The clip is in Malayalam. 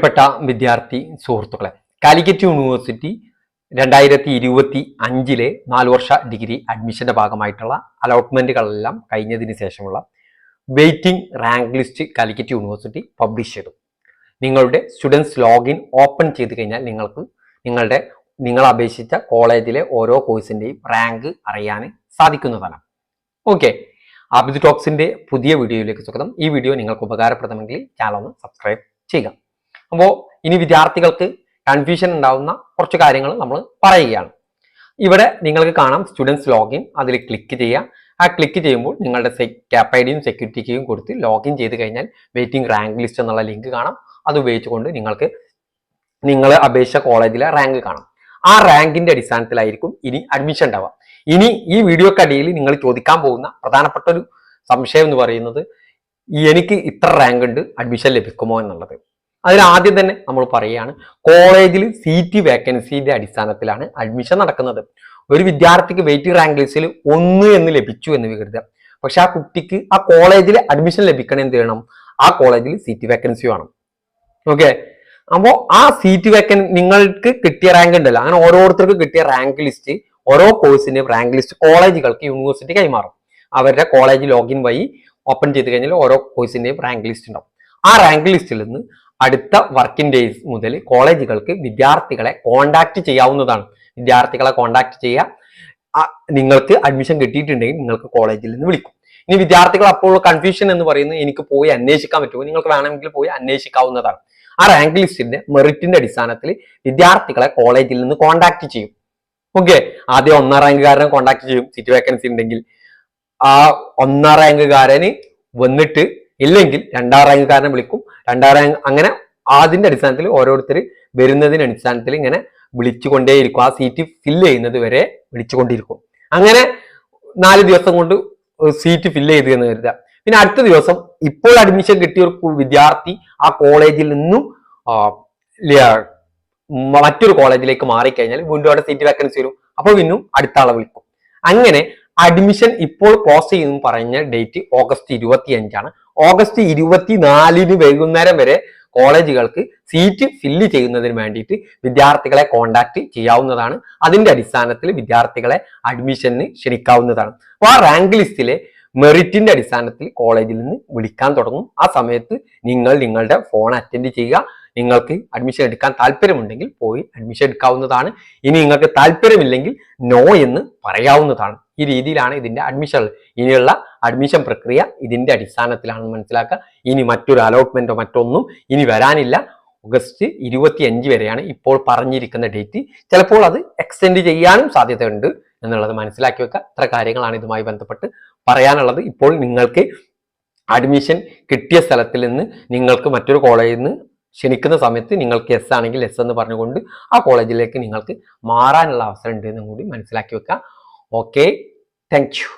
പ്രിയപ്പെട്ട വിദ്യാർത്ഥി സുഹൃത്തുക്കളെ, കാലിക്കറ്റ് യൂണിവേഴ്സിറ്റി 2025 4 വർഷ ഡിഗ്രി അഡ്മിഷന്റെ ഭാഗമായിട്ടുള്ള അലോട്ട്മെന്റുകളെല്ലാം കഴിഞ്ഞതിന് ശേഷമുള്ള waiting rank list Calicut university publish ചെയ്തു. നിങ്ങളുടെ സ്റ്റുഡൻസ് ലോഗിൻ ഓപ്പൺ ചെയ്ത് കഴിഞ്ഞാൽ നിങ്ങൾ അപേക്ഷിച്ച കോളേജിലെ ഓരോ കോഴ്സിന്റെയും റാങ്ക് അറിയാൻ സാധിക്കുന്നതാണ്. ഓക്കെ, ആബിദ് ടോക്സിന്റെ പുതിയ വീഡിയോയിലേക്ക് സ്വാഗതം. ഈ വീഡിയോ നിങ്ങൾക്ക് ഉപകാരപ്രദമെങ്കിൽ ചാനൽ ഒന്ന് സബ്സ്ക്രൈബ് ചെയ്യുക. അപ്പോൾ ഇനി വിദ്യാർത്ഥികൾക്ക് കൺഫ്യൂഷൻ ഉണ്ടാവുന്ന കുറച്ച് കാര്യങ്ങൾ നമ്മൾ പറയുകയാണ്. ഇവിടെ നിങ്ങൾക്ക് കാണാം സ്റ്റുഡൻസ് ലോഗിൻ, അതിൽ ക്ലിക്ക് ചെയ്യുക. ആ ക്ലിക്ക് ചെയ്യുമ്പോൾ നിങ്ങളുടെ ക്യാപ് ഐ ഡിയും സെക്യൂരിറ്റി കീയും കൊടുത്ത് ലോഗിൻ ചെയ്ത് കഴിഞ്ഞാൽ വെയിറ്റിംഗ് റാങ്ക് ലിസ്റ്റ് എന്നുള്ള ലിങ്ക് കാണാം. അത് ഉപയോഗിച്ചുകൊണ്ട് നിങ്ങൾ അപേക്ഷിച്ച കോളേജിലെ റാങ്ക് കാണാം. ആ റാങ്കിന്റെ അടിസ്ഥാനത്തിലായിരിക്കും ഇനി അഡ്മിഷൻ ഉണ്ടാവുക. ഇനി ഈ വീഡിയോക്കടിയിൽ നിങ്ങൾ ചോദിക്കാൻ പോകുന്ന പ്രധാനപ്പെട്ട ഒരു സംശയം എന്ന് പറയുന്നത്, എനിക്ക് ഇത്ര റാങ്ക് ഉണ്ട്, അഡ്മിഷൻ ലഭിക്കുമോ എന്നുള്ളത്. അതിനാദ്യം തന്നെ നമ്മൾ പറയുകയാണ്, കോളേജിൽ സീറ്റ് വേക്കൻസിന്റെ അടിസ്ഥാനത്തിലാണ് അഡ്മിഷൻ നടക്കുന്നത്. ഒരു വിദ്യാർത്ഥിക്ക് വെയിറ്റിംഗ് റാങ്ക് ലിസ്റ്റിൽ 1 എന്ന് ലഭിച്ചു എന്ന് കരുതുക. പക്ഷെ ആ കുട്ടിക്ക് ആ കോളേജിൽ അഡ്മിഷൻ ലഭിക്കണം എന്ത് ചെയ്യണം? ആ കോളേജിൽ സീറ്റ് വേക്കൻസി വേണം. ഓക്കെ, അപ്പോൾ ആ സീറ്റ് നിങ്ങൾക്ക് കിട്ടിയ റാങ്ക് ഉണ്ടല്ലോ, അങ്ങനെ ഓരോരുത്തർക്കും കിട്ടിയ റാങ്ക് ലിസ്റ്റ്, ഓരോ കോഴ്സിന്റെ റാങ്ക് ലിസ്റ്റ് കോളേജുകൾക്ക് യൂണിവേഴ്സിറ്റി കൈമാറും. അവരുടെ കോളേജ് ലോഗിൻ വഴി ഓപ്പൺ ചെയ്ത് കഴിഞ്ഞാൽ ഓരോ കോഴ്സിന്റെയും റാങ്ക് ലിസ്റ്റ് ഉണ്ടാവും. ആ റാങ്ക് ലിസ്റ്റിൽ നിന്ന് അടുത്ത വർക്കിംഗ് ഡേയ്സ് മുതൽ കോളേജുകൾക്ക് വിദ്യാർത്ഥികളെ കോണ്ടാക്ട് ചെയ്യാവുന്നതാണ്. വിദ്യാർത്ഥികളെ കോണ്ടാക്ട് ചെയ്യുക. നിങ്ങൾക്ക് അഡ്മിഷൻ കിട്ടിയിട്ടുണ്ടെങ്കിൽ നിങ്ങൾക്ക് കോളേജിൽ നിന്ന് വിളിക്കും. ഇനി വിദ്യാർത്ഥികൾ അപ്പോൾ കൺഫ്യൂഷൻ എന്ന് പറയുന്നത്, എനിക്ക് പോയി അന്വേഷിക്കാൻ പറ്റുമോ? നിങ്ങൾക്ക് വേണമെങ്കിൽ പോയി അന്വേഷിക്കാവുന്നതാണ്. ആ റാങ്ക് ലിസ്റ്റിന്റെ മെറിറ്റിന്റെ അടിസ്ഥാനത്തിൽ വിദ്യാർത്ഥികളെ കോളേജിൽ നിന്ന് കോണ്ടാക്ട് ചെയ്യും. ഓക്കെ, ആദ്യം 1ാം റാങ്കുകാരനെ കോണ്ടാക്ട് ചെയ്യും. സീറ്റ് വേക്കൻസി ഉണ്ടെങ്കിൽ ആ 1ാം റാങ്കുകാരന് വന്നിട്ട് ഇല്ലെങ്കിൽ 2ാം റാങ്കുകാരനെ വിളിക്കും. 2ാം റാങ്ക്, അങ്ങനെ അതിന്റെ അടിസ്ഥാനത്തിൽ ഓരോരുത്തർ വരുന്നതിന് അടിസ്ഥാനത്തിൽ ഇങ്ങനെ വിളിച്ചുകൊണ്ടേയിരിക്കും. ആ സീറ്റ് ഫില്ല് ചെയ്യുന്നത് വരെ വിളിച്ചുകൊണ്ടിരിക്കും. അങ്ങനെ 4 ദിവസം കൊണ്ട് സീറ്റ് ഫില്ല് ചെയ്ത് എന്ന് കരുതുക. പിന്നെ അടുത്ത ദിവസം ഇപ്പോൾ അഡ്മിഷൻ കിട്ടിയ ഒരു വിദ്യാർത്ഥി ആ കോളേജിൽ നിന്നും മറ്റൊരു കോളേജിലേക്ക് മാറിക്കഴിഞ്ഞാൽ വീണ്ടും അവിടെ സീറ്റ് വേക്കൻസി വരും. അപ്പോൾ വീണ്ടും അടുത്ത ആളെ വിളിക്കും. അങ്ങനെ അഡ്മിഷൻ ഇപ്പോൾ ക്ലോസ് ചെയ്യുന്ന പറഞ്ഞ ഡേറ്റ് ഓഗസ്റ്റ് 25 ഓഗസ്റ്റ് 24 വൈകുന്നേരം വരെ കോളേജുകൾക്ക് സീറ്റ് ഫില്ല് ചെയ്യുന്നതിന് വേണ്ടിയിട്ട് വിദ്യാർത്ഥികളെ കോണ്ടാക്ട് ചെയ്യാവുന്നതാണ്. അതിന്റെ അടിസ്ഥാനത്തിൽ വിദ്യാർത്ഥികളെ അഡ്മിഷന് ക്ഷണിക്കാവുന്നതാണ്. അപ്പോൾ ആ റാങ്ക് ലിസ്റ്റിലെ മെറിറ്റിന്റെ അടിസ്ഥാനത്തിൽ കോളേജിൽ നിന്ന് വിളിക്കാൻ തുടങ്ങും. ആ സമയത്ത് നിങ്ങളുടെ ഫോൺ അറ്റൻഡ് ചെയ്യുക. നിങ്ങൾക്ക് അഡ്മിഷൻ എടുക്കാൻ താല്പര്യമുണ്ടെങ്കിൽ പോയി അഡ്മിഷൻ എടുക്കാവുന്നതാണ്. ഇനി നിങ്ങൾക്ക് താല്പര്യമില്ലെങ്കിൽ നോ എന്ന് പറയാവുന്നതാണ്. ഈ രീതിയിലാണ് ഇതിന്റെ അഡ്മിഷൻ. ഇനിയുള്ള അഡ്മിഷൻ പ്രക്രിയ ഇതിന്റെ അടിസ്ഥാനത്തിലാണെന്ന് മനസ്സിലാക്കുക. ഇനി മറ്റൊരു അലോട്ട്മെന്റോ മറ്റൊന്നും ഇനി വരാനില്ല. ഓഗസ്റ്റ് 25 വരെയാണ് ഇപ്പോൾ പറഞ്ഞിരിക്കുന്ന ഡേറ്റ്. ചിലപ്പോൾ അത് എക്സ്റ്റെൻഡ് ചെയ്യാനും സാധ്യതയുണ്ട് എന്നുള്ളത് മനസ്സിലാക്കി വെക്കുക. ഇത്ര കാര്യങ്ങളാണ് ഇതുമായി ബന്ധപ്പെട്ട് പറയാനുള്ളത്. ഇപ്പോൾ നിങ്ങൾക്ക് അഡ്മിഷൻ കിട്ടിയ സ്ഥലത്തിൽ നിന്ന് നിങ്ങൾക്ക് മറ്റൊരു കോളേജിൽ നിന്ന് ക്ഷണിക്കുന്ന സമയത്ത് നിങ്ങൾക്ക് എസ് ആണെങ്കിൽ എസ് എന്ന് പറഞ്ഞുകൊണ്ട് ആ കോളേജിലേക്ക് നിങ്ങൾക്ക് മാറാനുള്ള അവസരം ഉണ്ട് എന്നും കൂടി മനസ്സിലാക്കി വെക്കുക. Okay, thank you.